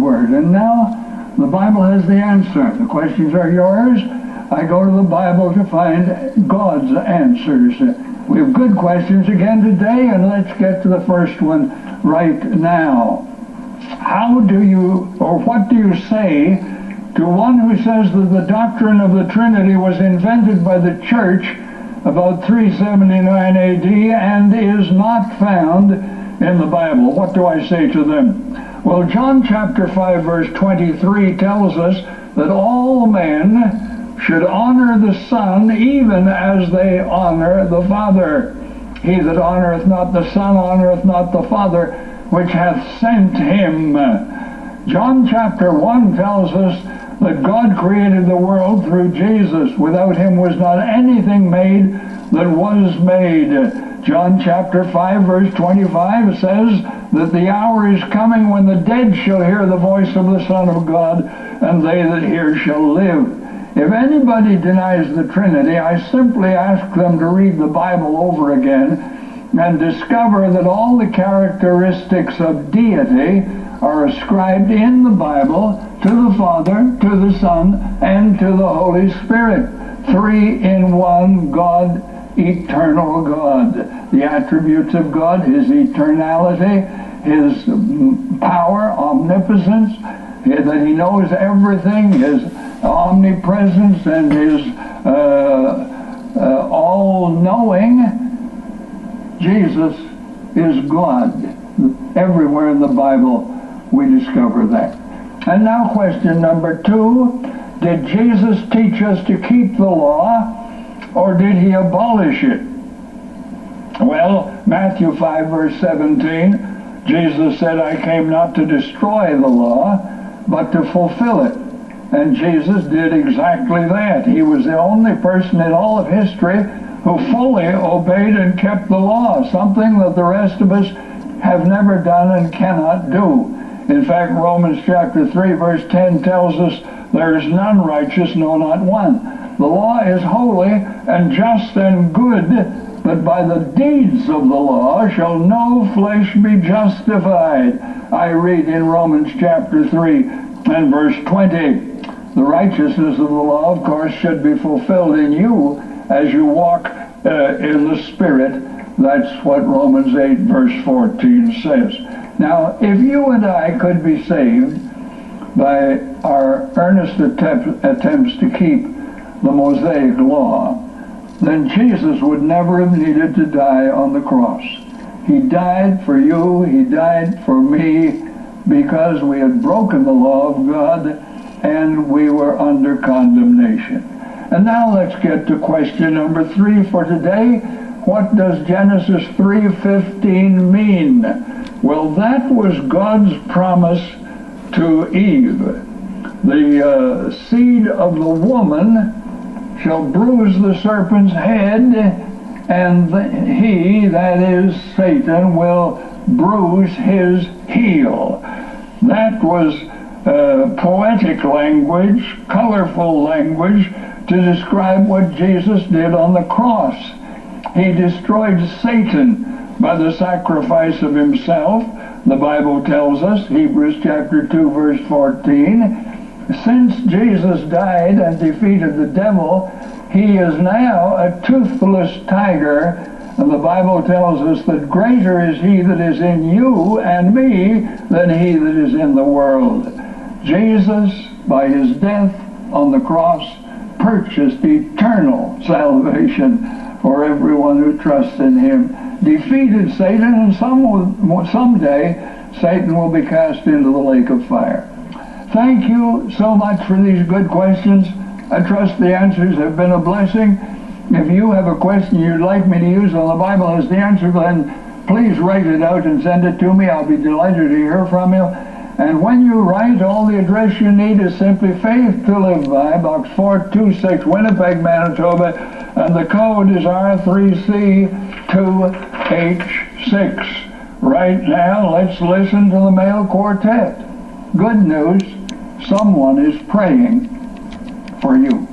Word. And now the Bible has the answer. The questions are yours. I go to the Bible to find God's answers. We have good questions again today, and let's get to the first one right now. How do you, or what do you say to one who says that the doctrine of the Trinity was invented by the Church about 379 AD and is not found in the Bible? What do I say to them? Well, John chapter 5 verse 23 tells us that all men should honor the Son even as they honor the Father. He that honoreth not the Son honoreth not the Father which hath sent him. John chapter 1 tells us that God created the world through Jesus. Without him was not anything made that was made. John chapter 5 verse 25 says that the hour is coming when the dead shall hear the voice of the Son of God, and they that hear shall live. If anybody denies the Trinity, I simply ask them to read the Bible over again and discover that all the characteristics of deity are ascribed in the Bible to the Father, to the Son, and to the Holy Spirit. Three in one God, eternal God. The attributes of God, his eternality, his power, omnipotence, that he knows everything, his omnipresence, and his all-knowing. Jesus is God. Everywhere in the Bible we discover that. And now question number 2. Did Jesus teach us to keep the law, or did he abolish it? Well, Matthew 5 verse 17, Jesus said, I came not to destroy the law, but to fulfill it. And Jesus did exactly that. He was the only person in all of history who fully obeyed and kept the law, something that the rest of us have never done and cannot do. In fact, Romans chapter 3 verse 10 tells us, there is none righteous, no, not one. The law is holy and just and good, but by the deeds of the law shall no flesh be justified. I read in Romans chapter 3 and verse 20. The righteousness of the law, of course, should be fulfilled in you as you walk in the Spirit. That's what Romans 8 verse 14 says. Now, if you and I could be saved by our earnest attempts to keep the Mosaic law, then Jesus would never have needed to die on the cross. He died for you, he died for me, because we had broken the law of God and we were under condemnation. And now let's get to question number 3 for today. What does Genesis 3:15 mean? Well, that was God's promise to Eve. The seed of the woman shall bruise the serpent's head, and he, that is Satan, will bruise his heel. That was poetic language, colorful language, to describe what Jesus did on the cross. He destroyed Satan by the sacrifice of himself. The Bible tells us, Hebrews chapter 2 verse 14, since Jesus died and defeated the devil, he is now a toothless tiger, and the Bible tells us that greater is he that is in you and me than he that is in the world. Jesus, by his death on the cross, purchased eternal salvation for everyone who trusts in him, defeated Satan, and someday Satan will be cast into the lake of fire. Thank you so much for these good questions. I trust the answers have been a blessing. If you have a question you'd like me to use on the Bible as the answer, then please write it out and send it to me. I'll be delighted to hear from you. And when you write, all the address you need is simply Faith to Live By, Box 426, Winnipeg, Manitoba, and the code is R3C2H6. Right now, let's listen to the male quartet. Good news, someone is praying for you.